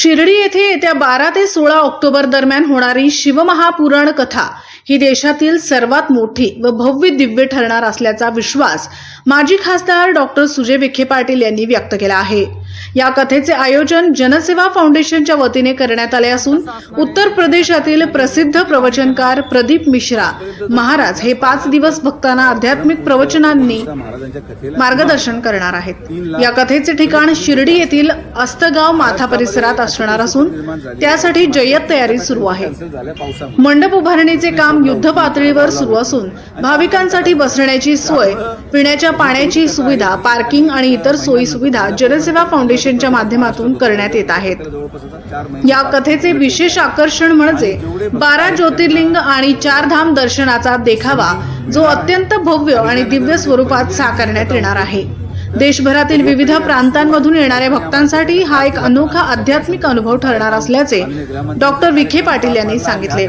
शिर्डी येथे येत्या 12 ते 16 ऑक्टोबर दरम्यान होणारी शिवमहापुराण कथा ही देशातील सर्वात मोठी व भव्य दिव्य ठरणार असल्याचा विश्वास माजी खासदार डॉक्टर सुजय विखे पाटील यांनी व्यक्त केला आहे। या कथेचे आयोजन जनसेवा फाउंडेशनच्या वतीने करण्यात आले असून उत्तर प्रदेशातील प्रसिद्ध प्रवचनकार प्रदीप मिश्रा महाराज हे 5 दिवस भक्तांना आध्यात्मिक प्रवचनांनी मार्गदर्शन करणार आहेत। या कथेचे ठिकाण शिर्डी येथील अस्तगाव माथा परिसरात असणार असून त्यासाठी जय्यत तयारी सुरू आहे। मंडप उभारणीचे काम युद्ध पातळीवर सुरू असून भाविकांसाठी बसण्याची सोय, पिण्याच्या पाण्याची सुविधा, पार्किंग आणि इतर सोयी सुविधा जनसेवा फाउंडेशनच्या माध्यमातून करण्यात येत आहेत। या कथेचे विशेष आकर्षण म्हणजे 12 ज्योतिर्लिंग आणि 4 धाम दर्शनाचा देखावा, जो अत्यंत भव्य आणि दिव्य स्वरूपात साकारण्यात येणार आहे। देशभरातील विविध प्रांतांमधून येणाऱ्या भक्तांसाठी हा एक अनोखा आध्यात्मिक अनुभव ठरणार असल्याचे डॉक्टर विखे पाटील यांनी सांगितले।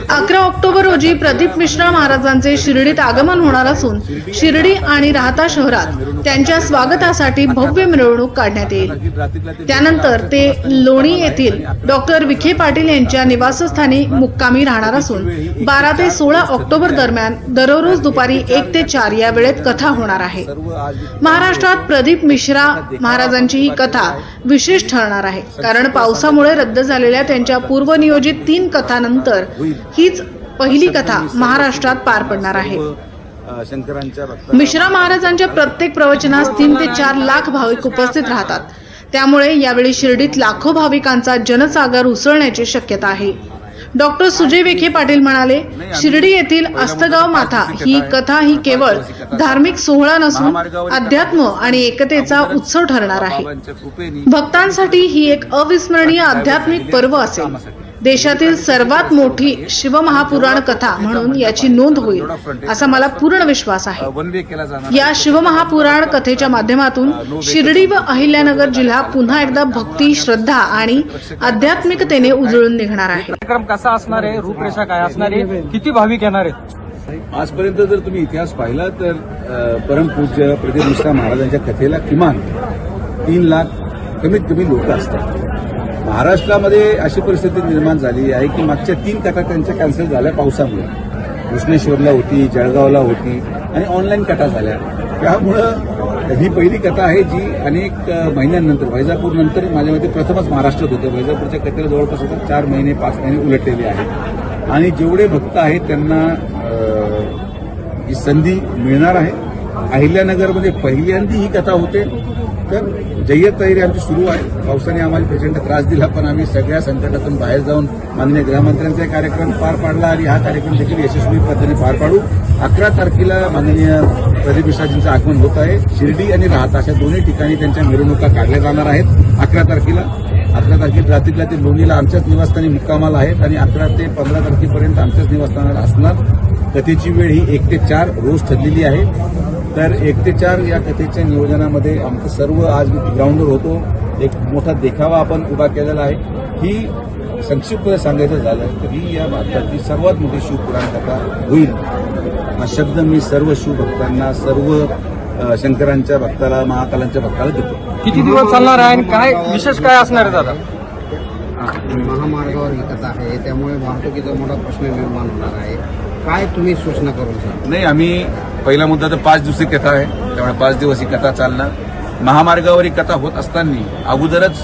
11 ऑक्टोबर रोजी प्रदीप मिश्रा महाराजांचे शिर्डीत आगमन होणार असून शिर्डी आणि राहता शहरात त्यांच्या स्वागतासाठी भव्य मिरवणूक काढण्यात येईल। त्यानंतर ते लोणी येथील डॉक्टर विखे पाटील यांच्या निवासस्थानी मुक्कामी राहणार असून 12 ते 16 ऑक्टोबर दरम्यान दररोज दुपारी 1 ते 4 या वेळेत कथा होणार आहे। महाराष्ट्रात प्रदीप मिश्रा महाराजांची ही कथा विशेष ठरणार आहे, कारण पावसामुळे रद्द झालेल्या त्यांच्या पूर्वनियोजित 3 कथांनंतर हीच पहिली कथा महाराष्ट्रात पार पडणार आहे। मिश्रा महाराजांच्या प्रत्येक प्रवचनास 3 ते 4 लाख भाविक उपस्थित राहतात, त्यामुळे यावेळी शिर्डीत लाखो भाविकांचा जनसागर उसळण्याची शक्यता आहे। डॉक्टर सुजय विखे पाटील म्हणाले, शिर्डी येथील अस्तगाव माथा ही कथा ही केवळ धार्मिक सोहळा नसून अध्यात्म आणि एकतेचा उत्सव ठरणार आहे। भक्तांसाठी ही एक अविस्मरणीय आध्यात्मिक पर्व असेल। देशातील सर्वात मोठी शिवमहापुराण कथा म्हणून याची नोंद होईल असा मला पूर्ण विश्वास आहे। या शिवमहापुराण कथेच्या माध्यमातून शिर्डी व अहिल्यानगर जिल्हा पुन्हा एकदा भक्ती, श्रद्धा आणि आध्यात्मिकतेने उजळून निघणार आहे। कार्यक्रम कसा असणार आहे, रूपरेषा काय असणार आहे, किती भाविक येणार आहेत? आजपर्यंत जर तुम्ही इतिहास पाहिला तर परमपूज्य प्रदीप मिश्रा महाराजांच्या कथेला किमान 3 लाख कमीत कमी लोक असतात। महाराष्ट्रामध्ये अशी परिस्थिती निर्माण झाली आहे की मागच्या 3 कथा त्यांच्या कॅन्सल झाल्या पावसामुळे। कृष्णेश्वरला होती, जळगावला होती आणि ऑनलाईन कथा झाल्या। त्यामुळं ही पहिली कथा आहे जी अनेक महिन्यांनंतर, वैजापूर नंतर माझ्या मते प्रथमच महाराष्ट्रात होते। वैजापूरच्या कथेला जवळपास 4 महिने 5 महिने उलटलेले आहेत आणि जेवढे भक्त आहेत त्यांना ही संधी मिळणार आहे। अहिल्यानगरमध्ये पहिल्यांदा ही कथा होते, तर जय्यत तयारी आमची सुरू आहे। पावसाने आम्हाला प्रचंड त्रास दिला, पण आम्ही सगळ्या संकटातून बाहेर जाऊन माननीय गृहमंत्र्यांचा कार्यक्रम पार पाडला आणि हा कार्यक्रम देखील यशस्वी पद्धतीने पार पाडू। 11 तारखेला माननीय प्रदीप मिश्राजींचं आगमन होत आहे। शिर्डी आणि राहता अशा दोन्ही ठिकाणी त्यांच्या मिरवणुका काढल्या जाणार आहेत। 11 तारखेला रात्रीला ते लोणीला आमच्याच निवासस्थानी मुक्कामाला आहेत आणि 11 ते 15 तारखेपर्यंत आमच्याच निवासस्थानाला असणार। कथेची वेळ ही 1 ते 4 रोज ठरलेली आहे। तर 1 ते 4 या कथेच्या नियोजनामध्ये आमचं सर्व, आज मी ग्राउंडवर होतो, एक मोठा देखावा आपण उभा केलेला आहे। ही संक्षिप्तपणे सांगायचं झालं तर ही या भारतातली सर्वात मोठी शिवपुराण कथा होईल। हा शब्द मी सर्व शिवभक्तांना, सर्व शंकरांच्या भक्ताला, महाकालांच्या भक्ताला देतो। किती दिवस चालणार आहे आणि काय विशेष काय असणार आहे दादा? महामार्गावर ही कथा आहे, त्यामुळे वाहतुकीचा मोठा प्रश्न निर्माण होणार आहे। काय तुम्ही सूचना करू शकता? नाही, आम्ही पहिला मुद्दा तर 5 दिवसीय कथा आहे, त्यामुळे 5 दिवस ही कथा चालणार। महामार्गावर ही कथा होत असताना अगोदरच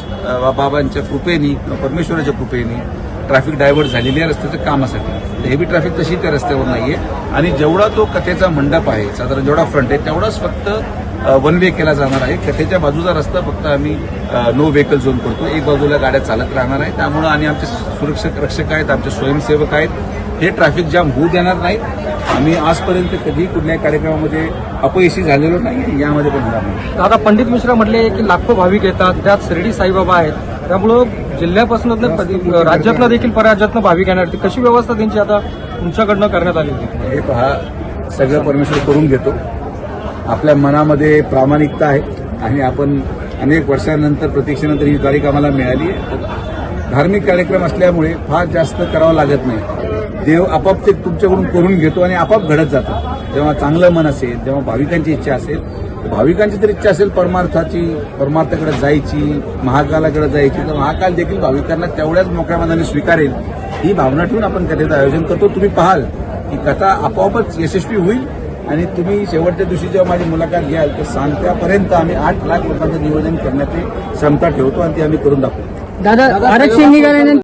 बाबांच्या कृपेने, परमेश्वराच्या कृपेने ट्रॅफिक डायव्हर्ट झालेली आहे रस्त्याच्या कामासाठी। हेवी ट्रॅफिक तशी त्या रस्त्यावर नाहीये आणि जेवढा तो कथेचा मंडप आहे, साधारण जेवढा फ्रंट आहे तेवढाच फक्त 1 वे केला जाणार आहे। कथेच्या बाजूचा रस्ता फक्त आम्ही नो व्हेकल झोन करतो, एक बाजूला गाड्या चालत राहणार आहे। त्यामुळे आणि आमचे सुरक्षक रक्षक आहेत, आमचे स्वयंसेवक आहेत, हे ट्रॅफिक जाम होऊ देणार नाहीत। आम्ही आजपर्यंत कधी कुठल्याही कार्यक्रमामध्ये अपयशी झालेलो नाही, यामध्ये पण होणार नाही। दादा, पंडित मिश्रा म्हटले की लाखो भाविक येतात, त्यात शिर्डी साईबाबा आहेत, त्यामुळं जिल्ह्यापासून राज्यातनं देखील परराज्यातनं भाविक येणार। कशी व्यवस्था त्यांची आता तुमच्याकडनं करण्यात आली होती? हे पहा, सगळं परमेश्वर करून घेतो। आपल्या मनामध्ये प्रामाणिकता आहे आणि आपण अनेक वर्षांनंतर, प्रतीक्षेनंतर ही तारीख आम्हाला मिळाली आहे। धार्मिक कार्यक्रम असल्यामुळे फार जास्त करावं लागत नाही। देव आपाप ते तुमच्याकडून करून घेतो आणि आपाप घडत जातं। जेव्हा चांगलं मन असेल, जेव्हा भाविकांची इच्छा असेल, भाविकांची तर इच्छा असेल परमार्थाकडे जायची, महाकालाकडे जायची, तर महाकाल देखील भाविकांना तेवढ्याच मोकळ्या मनाने स्वीकारेल ही भावना ठेवून आपण कथेचं आयोजन करतो. तुम्ही पाहाल की कथा आपोआपच यशस्वी होईल आणि तुम्ही शेवटच्या दिवशी जेव्हा माझी मुलाखत घ्याल तर सांगत्यापर्यंत आम्ही 8 लाख लोकांचं नियोजन करण्याची क्षमता ठेवतो आणि ती आम्ही करून दाखवतो. दादा आरक्षण निघाल्यानंतर